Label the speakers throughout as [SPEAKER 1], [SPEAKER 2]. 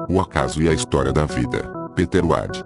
[SPEAKER 1] O acaso e a história da vida, Peter Ward.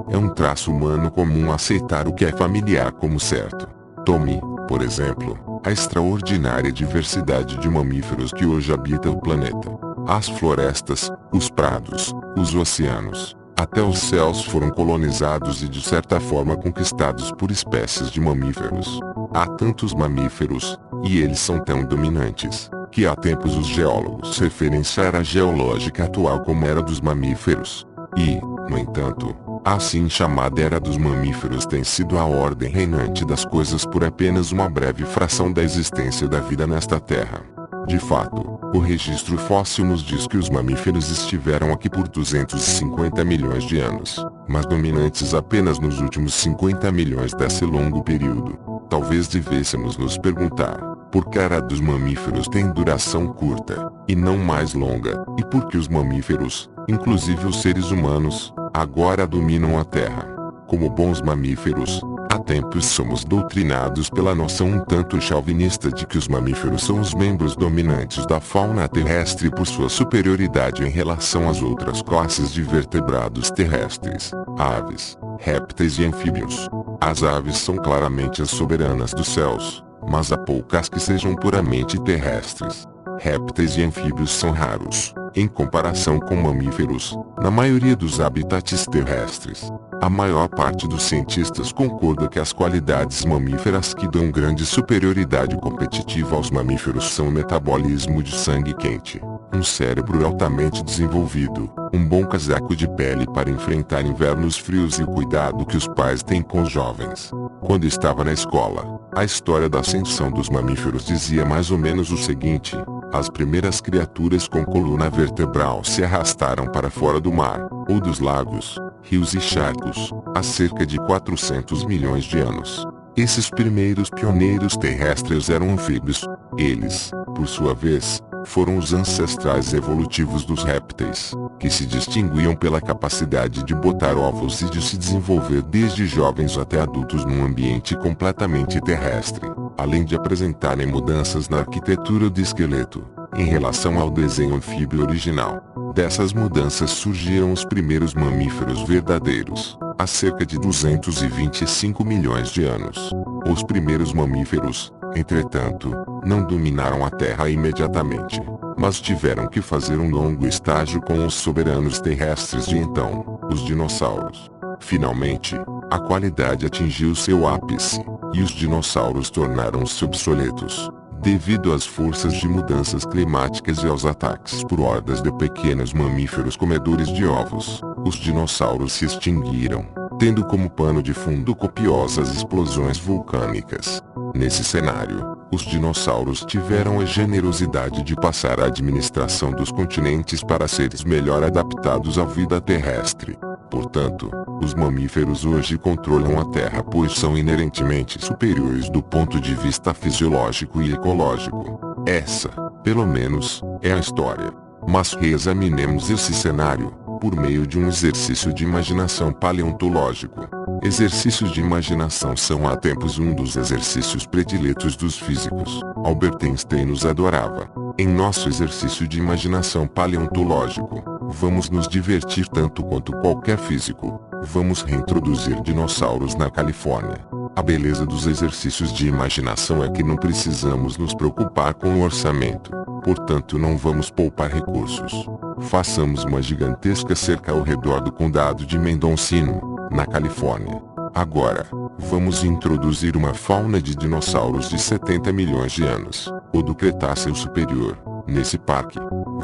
[SPEAKER 1] É um traço humano comum aceitar o que é familiar como certo. Tome, por exemplo, a extraordinária diversidade de mamíferos que hoje habita o planeta. As florestas, os prados, os oceanos, até os céus foram colonizados e de certa forma conquistados por espécies de mamíferos. Há tantos mamíferos, e eles são tão dominantes, que há tempos os geólogos referenciaram a geológica atual como era dos mamíferos. E, no entanto, a assim chamada Era dos Mamíferos tem sido a ordem reinante das coisas por apenas uma breve fração da existência da vida nesta Terra. De fato, o registro fóssil nos diz que os mamíferos estiveram aqui por 250 milhões de anos, mas dominantes apenas nos últimos 50 milhões desse longo período. Talvez devêssemos nos perguntar, por que a Era dos Mamíferos tem duração curta, e não mais longa, e por que os mamíferos, inclusive os seres humanos, agora dominam a Terra. Como bons mamíferos, há tempos somos doutrinados pela noção um tanto chauvinista de que os mamíferos são os membros dominantes da fauna terrestre por sua superioridade em relação às outras classes de vertebrados terrestres, aves, répteis e anfíbios. As aves são claramente as soberanas dos céus, mas há poucas que sejam puramente terrestres. Répteis e anfíbios são raros, em comparação com mamíferos, na maioria dos habitats terrestres. A maior parte dos cientistas concorda que as qualidades mamíferas que dão grande superioridade competitiva aos mamíferos são o metabolismo de sangue quente, um cérebro altamente desenvolvido, um bom casaco de pele para enfrentar invernos frios e o cuidado que os pais têm com os jovens. Quando estava na escola, a história da ascensão dos mamíferos dizia mais ou menos o seguinte: as primeiras criaturas com coluna vertebral se arrastaram para fora do mar, ou dos lagos, rios e charcos, há cerca de 400 milhões de anos. Esses primeiros pioneiros terrestres eram anfíbios. Eles, por sua vez, foram os ancestrais evolutivos dos répteis, que se distinguiam pela capacidade de botar ovos e de se desenvolver desde jovens até adultos num ambiente completamente terrestre, além de apresentarem mudanças na arquitetura do esqueleto, em relação ao desenho anfíbio original. Dessas mudanças surgiram os primeiros mamíferos verdadeiros, há cerca de 225 milhões de anos. Os primeiros mamíferos, entretanto, não dominaram a Terra imediatamente, mas tiveram que fazer um longo estágio com os soberanos terrestres de então, os dinossauros. Finalmente, a qualidade atingiu seu ápice, e os dinossauros tornaram-se obsoletos, devido às forças de mudanças climáticas e aos ataques por hordas de pequenos mamíferos comedores de ovos. Os dinossauros se extinguiram, tendo como pano de fundo copiosas explosões vulcânicas. Nesse cenário, os dinossauros tiveram a generosidade de passar a administração dos continentes para seres melhor adaptados à vida terrestre. Portanto, os mamíferos hoje controlam a Terra pois são inerentemente superiores do ponto de vista fisiológico e ecológico. Essa, pelo menos, é a história. Mas reexaminemos esse cenário, por meio de um exercício de imaginação paleontológico. Exercícios de imaginação são há tempos um dos exercícios prediletos dos físicos. Albert Einstein nos adorava. Em nosso exercício de imaginação paleontológico, vamos nos divertir tanto quanto qualquer físico. Vamos reintroduzir dinossauros na Califórnia. A beleza dos exercícios de imaginação é que não precisamos nos preocupar com o orçamento. Portanto, não vamos poupar recursos. Façamos uma gigantesca cerca ao redor do condado de Mendocino, na Califórnia. Agora, vamos introduzir uma fauna de dinossauros de 70 milhões de anos, ou do Cretáceo Superior, nesse parque.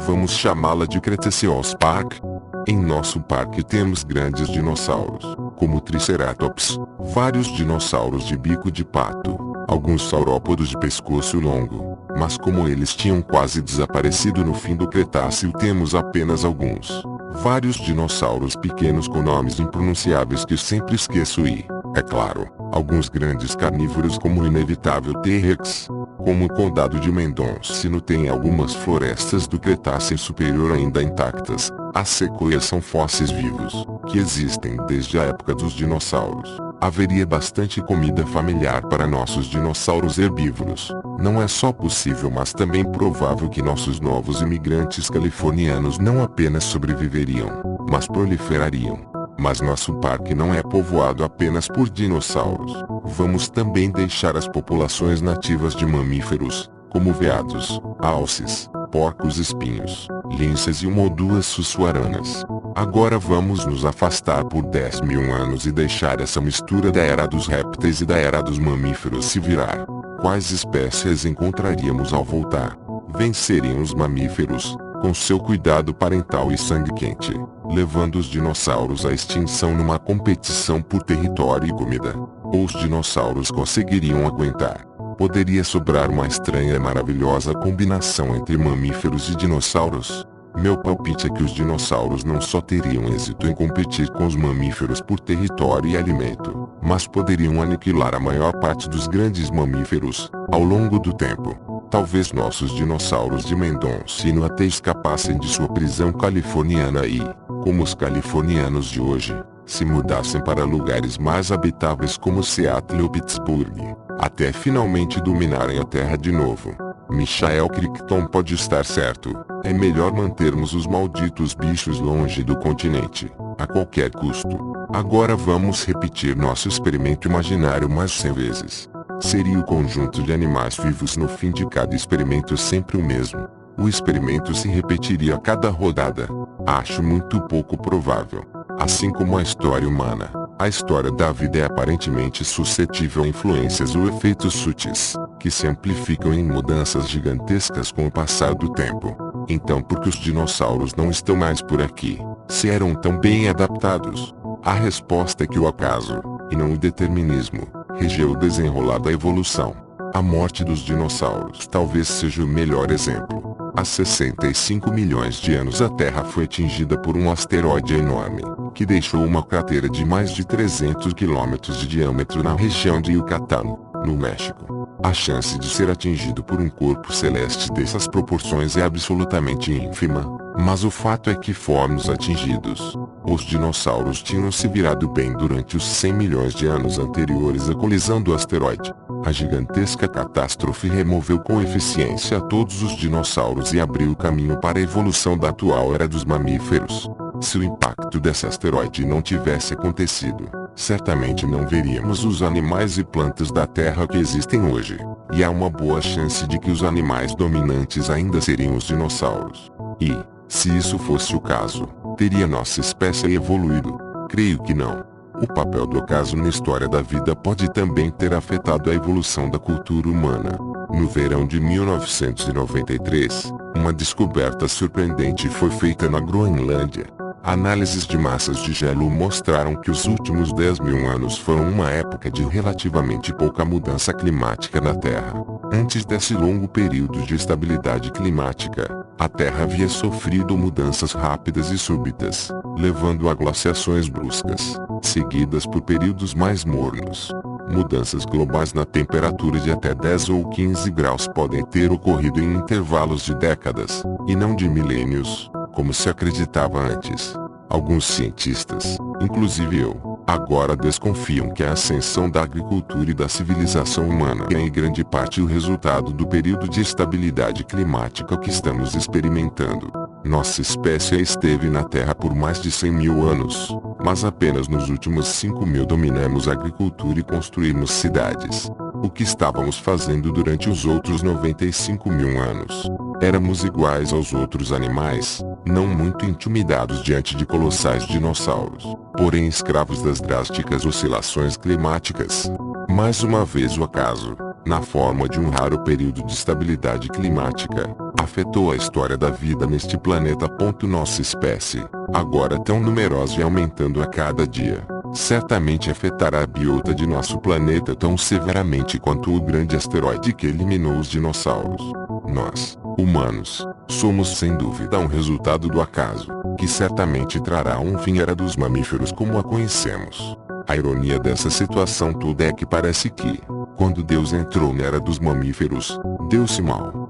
[SPEAKER 1] Vamos chamá-la de Cretaceous Park. Em nosso parque temos grandes dinossauros, como Triceratops, vários dinossauros de bico de pato, alguns saurópodos de pescoço longo, mas como eles tinham quase desaparecido no fim do Cretáceo temos apenas alguns. Vários dinossauros pequenos com nomes impronunciáveis que sempre esqueço e, é claro, alguns grandes carnívoros como o inevitável T-Rex. Como o condado de Mendocino tem algumas florestas do Cretáceo Superior ainda intactas, as sequoias são fósseis vivos, que existem desde a época dos dinossauros. haveria bastante comida familiar para nossos dinossauros herbívoros. Não é só possível, mas também provável que nossos novos imigrantes californianos não apenas sobreviveriam, mas proliferariam. Mas nosso parque não é povoado apenas por dinossauros. Vamos também deixar as populações nativas de mamíferos, como veados, alces, porcos espinhos, linces e uma ou duas sussuaranas. Agora vamos nos afastar por 10.000 anos e deixar essa mistura da era dos répteis e da era dos mamíferos se virar. Quais espécies encontraríamos ao voltar? Venceriam os mamíferos, com seu cuidado parental e sangue quente, levando os dinossauros à extinção numa competição por território e comida? Ou os dinossauros conseguiriam aguentar? Poderia sobrar uma estranha e maravilhosa combinação entre mamíferos e dinossauros? Meu palpite é que os dinossauros não só teriam êxito em competir com os mamíferos por território e alimento, mas poderiam aniquilar a maior parte dos grandes mamíferos, ao longo do tempo. Talvez nossos dinossauros de Mendocino até escapassem de sua prisão californiana e, como os californianos de hoje, se mudassem para lugares mais habitáveis como Seattle ou Pittsburgh, até finalmente dominarem a Terra de novo. Michael Crichton pode estar certo. É melhor mantermos os malditos bichos longe do continente, a qualquer custo. Agora vamos repetir nosso experimento imaginário mais 100 vezes. Seria o conjunto de animais vivos no fim de cada experimento sempre o mesmo? O experimento se repetiria a cada rodada? Acho muito pouco provável. Assim como a história humana, a história da vida é aparentemente suscetível a influências ou efeitos sutis, que se amplificam em mudanças gigantescas com o passar do tempo. Então por que os dinossauros não estão mais por aqui, se eram tão bem adaptados? A resposta é que o acaso, e não o determinismo, regeu o desenrolar da evolução. A morte dos dinossauros talvez seja o melhor exemplo. Há 65 milhões de anos a Terra foi atingida por um asteroide enorme, que deixou uma cratera de mais de 300 quilômetros de diâmetro na região de Yucatán, no México. A chance de ser atingido por um corpo celeste dessas proporções é absolutamente ínfima, mas o fato é que fomos atingidos. Os dinossauros tinham se virado bem durante os 100 milhões de anos anteriores à colisão do asteroide. A gigantesca catástrofe removeu com eficiência todos os dinossauros e abriu o caminho para a evolução da atual era dos mamíferos. Se o impacto desse asteroide não tivesse acontecido, certamente não veríamos os animais e plantas da Terra que existem hoje. E há uma boa chance de que os animais dominantes ainda seriam os dinossauros. E, se isso fosse o caso, teria nossa espécie evoluído? Creio que não. O papel do acaso na história da vida pode também ter afetado a evolução da cultura humana. No verão de 1993, uma descoberta surpreendente foi feita na Groenlândia. Análises de massas de gelo mostraram que os últimos 10.000 anos foram uma época de relativamente pouca mudança climática na Terra. Antes desse longo período de estabilidade climática, a Terra havia sofrido mudanças rápidas e súbitas, levando a glaciações bruscas, seguidas por períodos mais mornos. Mudanças globais na temperatura de até 10 ou 15 graus podem ter ocorrido em intervalos de décadas, e não de milênios, como se acreditava antes. Alguns cientistas, inclusive eu, agora desconfiam que a ascensão da agricultura e da civilização humana é em grande parte o resultado do período de estabilidade climática que estamos experimentando. Nossa espécie esteve na Terra por mais de 100.000 anos, mas apenas nos últimos 5.000 dominamos a agricultura e construímos cidades. O que estávamos fazendo durante os outros 95.000 anos? Éramos iguais aos outros animais, não muito intimidados diante de colossais dinossauros, porém escravos das drásticas oscilações climáticas. Mais uma vez o acaso, na forma de um raro período de estabilidade climática, afetou a história da vida neste planeta. Nossa espécie, agora tão numerosa e aumentando a cada dia, certamente afetará a biota de nosso planeta tão severamente quanto o grande asteroide que eliminou os dinossauros. Nós, humanos, somos sem dúvida um resultado do acaso, que certamente trará um fim à era dos mamíferos como a conhecemos. A ironia dessa situação toda é que parece que, quando Deus entrou na era dos mamíferos, deu-se mal.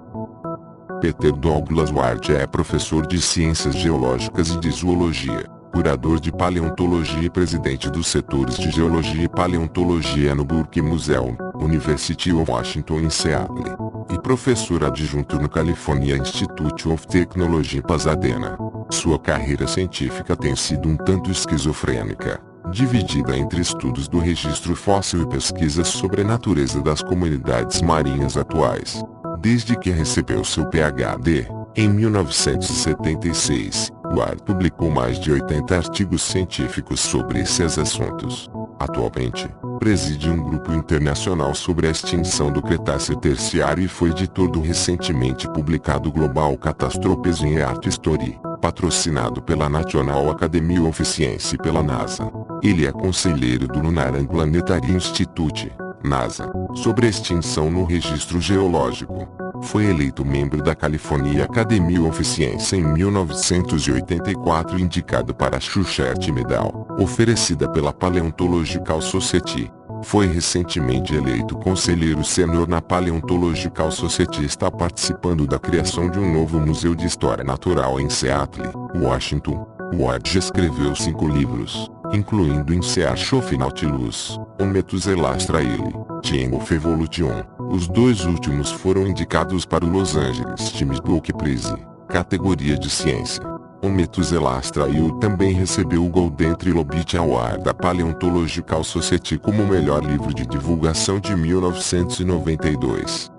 [SPEAKER 1] Peter Douglas Ward é professor de Ciências Geológicas e de Zoologia. curador de paleontologia e presidente dos setores de geologia e paleontologia no Burke Museum, University of Washington em Seattle, e professor adjunto no California Institute of Technology em Pasadena. Sua carreira científica tem sido um tanto esquizofrênica, dividida entre estudos do registro fóssil e pesquisas sobre a natureza das comunidades marinhas atuais. Desde que recebeu seu PhD, em 1976, Ward publicou mais de 80 artigos científicos sobre esses assuntos. Atualmente, preside um grupo internacional sobre a extinção do Cretáceo Terciário e foi editor do recentemente publicado Global Catastrophes in Earth History, patrocinado pela National Academy of Science e pela NASA. Ele é conselheiro do Lunar and Planetary Institute, NASA, sobre a extinção no registro geológico. Foi eleito membro da California Academy of Science em 1984 e indicado para a Schuchert Medal, oferecida pela Paleontological Society. Foi recentemente eleito conselheiro sênior na Paleontological Society e está participando da criação de um novo museu de história natural em Seattle, Washington. Ward já escreveu 5 livros, incluindo In Search of Nautilus, On Methuselah Illy, Time of Evolution. Os 2 últimos foram indicados para o Los Angeles Times Book Prize, categoria de ciência. On Methuselah Illy também recebeu o Golden Trilobite Award da Paleontological Society como o melhor livro de divulgação de 1992.